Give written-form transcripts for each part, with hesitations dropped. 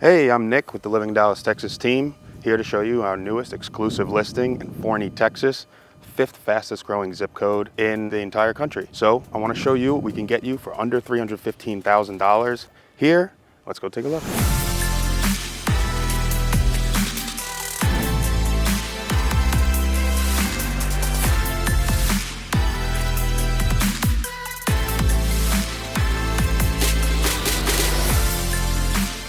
Hey, I'm Nick with the Living Dallas, Texas team, here to show you our newest exclusive listing in Forney, Texas, fifth fastest growing zip code in the entire country. So I want to show you what we can get you for under $315,000 here. Let's go take a look.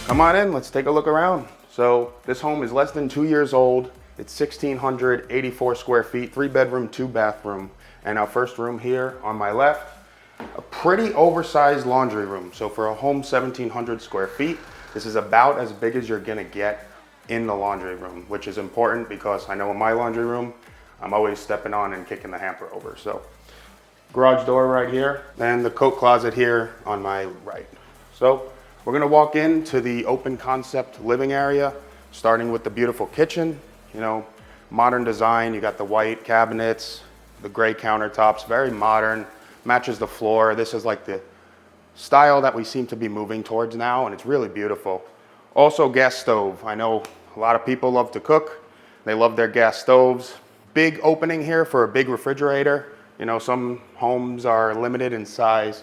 Come on in, let's take a look around. So this home is less than 2 years old. It's 1,684 square feet, 3-bedroom, 2-bathroom. And our first room here on my left, a pretty oversized laundry room. So for a home 1,700 square feet, this is about as big as you're gonna get in the laundry room, which is important because I know in my laundry room, I'm always stepping on and kicking the hamper over. So garage door right here, and the coat closet here on my right. So we're gonna walk into the open concept living area, starting with the beautiful kitchen. You know, modern design, you got the white cabinets, the gray countertops, very modern, matches the floor. This is like the style that we seem to be moving towards now, and it's really beautiful. Also gas stove. I know a lot of people love to cook. They love their gas stoves. Big opening here for a big refrigerator. You know, some homes are limited in size,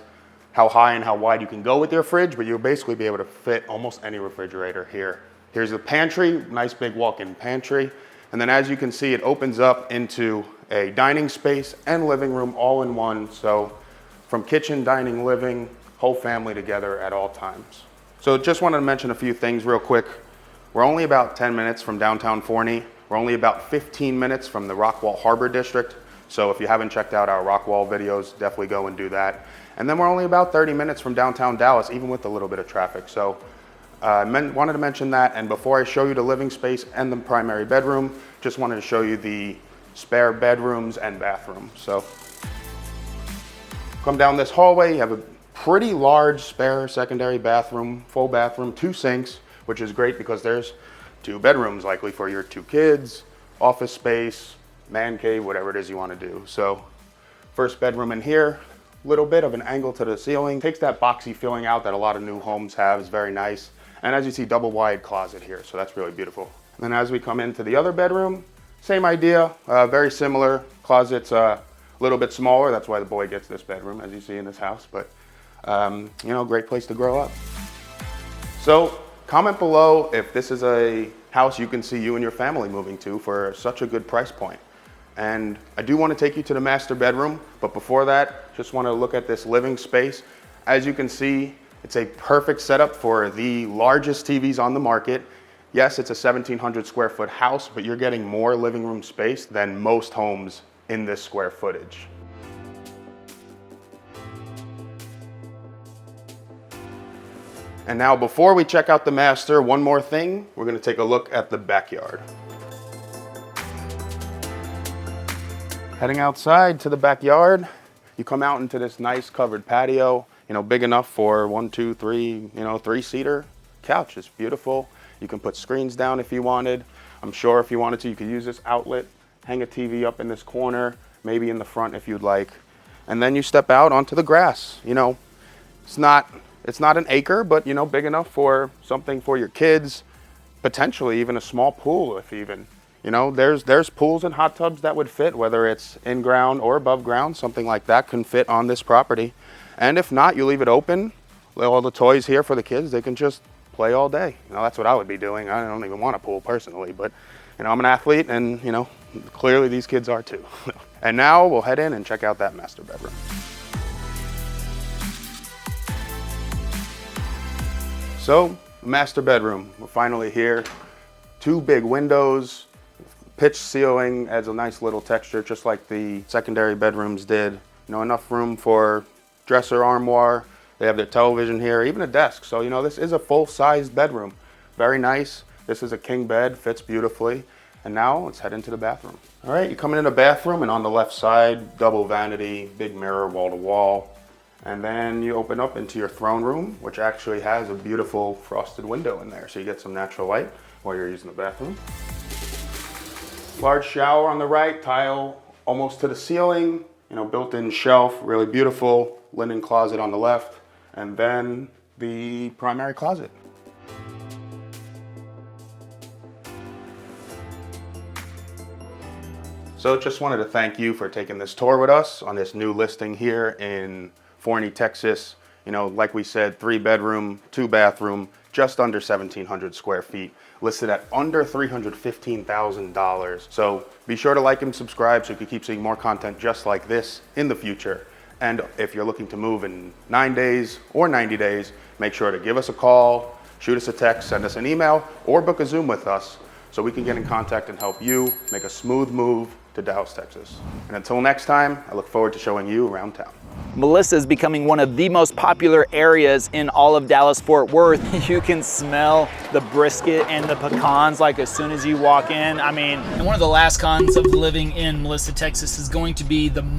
how high and how wide you can go with your fridge, but you'll basically be able to fit almost any refrigerator here. Here's the pantry, nice big walk-in pantry. And then as you can see, it opens up into a dining space and living room all in one. So from kitchen, dining, living, whole family together at all times. So just wanted to mention a few things real quick. We're only about 10 minutes from downtown Forney. We're only about 15 minutes from the Rockwall Harbor District. So if you haven't checked out our Rockwall videos, definitely go and do that. And then we're only about 30 minutes from downtown Dallas, even with a little bit of traffic. So I wanted to mention that. And before I show you the living space and the primary bedroom, just wanted to show you the spare bedrooms and bathroom. So come down this hallway, you have a pretty large spare secondary bathroom, full bathroom, 2 sinks, which is great because there's 2 bedrooms likely for your 2 kids, office space, man cave, whatever it is you want to do. So first bedroom in here, little bit of an angle to the ceiling. Takes that boxy feeling out that a lot of new homes have. It's very nice. And as you see, double wide closet here. So that's really beautiful. And then as we come into the other bedroom, same idea, very similar. Closet's a little bit smaller. That's why the boy gets this bedroom, as you see in this house. But, you know, great place to grow up. So comment below if this is a house you can see you and your family moving to for such a good price point. And I do want to take you to the master bedroom, but before that, just want to look at this living space. As you can see, it's a perfect setup for the largest TVs on the market. Yes, it's a 1,700 square foot house, but you're getting more living room space than most homes in this square footage. And now before we check out the master, one more thing, we're going to take a look at the backyard. Heading outside to the backyard, you come out into this nice covered patio, you know, big enough for 1, 2, 3, you know, 3-seater couch. It's beautiful. You can put screens down if you wanted. I'm sure if you wanted to, you could use this outlet, hang a TV up in this corner, maybe in the front if you'd like. And then you step out onto the grass. You know, it's not an acre, but, you know, big enough for something for your kids, potentially even a small pool if even. You know, there's pools and hot tubs that would fit, whether it's in ground or above ground, something like that can fit on this property. And if not, you leave it open, all the toys here for the kids, they can just play all day. You know, that's what I would be doing. I don't even want a pool personally, but, you know, I'm an athlete and, you know, clearly these kids are too. And now we'll head in and check out that master bedroom. So, master bedroom, we're finally here. 2 big windows. Pitched ceiling adds a nice little texture, just like the secondary bedrooms did. You know, enough room for dresser, armoire. They have their television here, even a desk. So, you know, this is a full-sized bedroom. Very nice. This is a king bed, fits beautifully. And now let's head into the bathroom. All right, you come in the bathroom, and on the left side, double vanity, big mirror, wall-to-wall. And then you open up into your throne room, which actually has a beautiful frosted window in there. So you get some natural light while you're using the bathroom. Large shower on the right, tile almost to the ceiling, you know, built-in shelf, really beautiful, linen closet on the left, and then the primary closet. So just wanted to thank you for taking this tour with us on this new listing here in Forney, Texas. You know, like we said, 3-bedroom, 2-bathroom, just under 1,700 square feet, listed at under $315,000. So be sure to like and subscribe so you can keep seeing more content just like this in the future. And if you're looking to move in 9 days or 90 days, make sure to give us a call, shoot us a text, send us an email, or book a Zoom with us so we can get in contact and help you make a smooth move to Dallas, Texas. And until next time, I look forward to showing you around town. Melissa is becoming one of the most popular areas in all of Dallas-Fort Worth. You can smell the brisket and the pecans like as soon as you walk in. I mean, And one of the last cons of living in Melissa, Texas is going to be the mud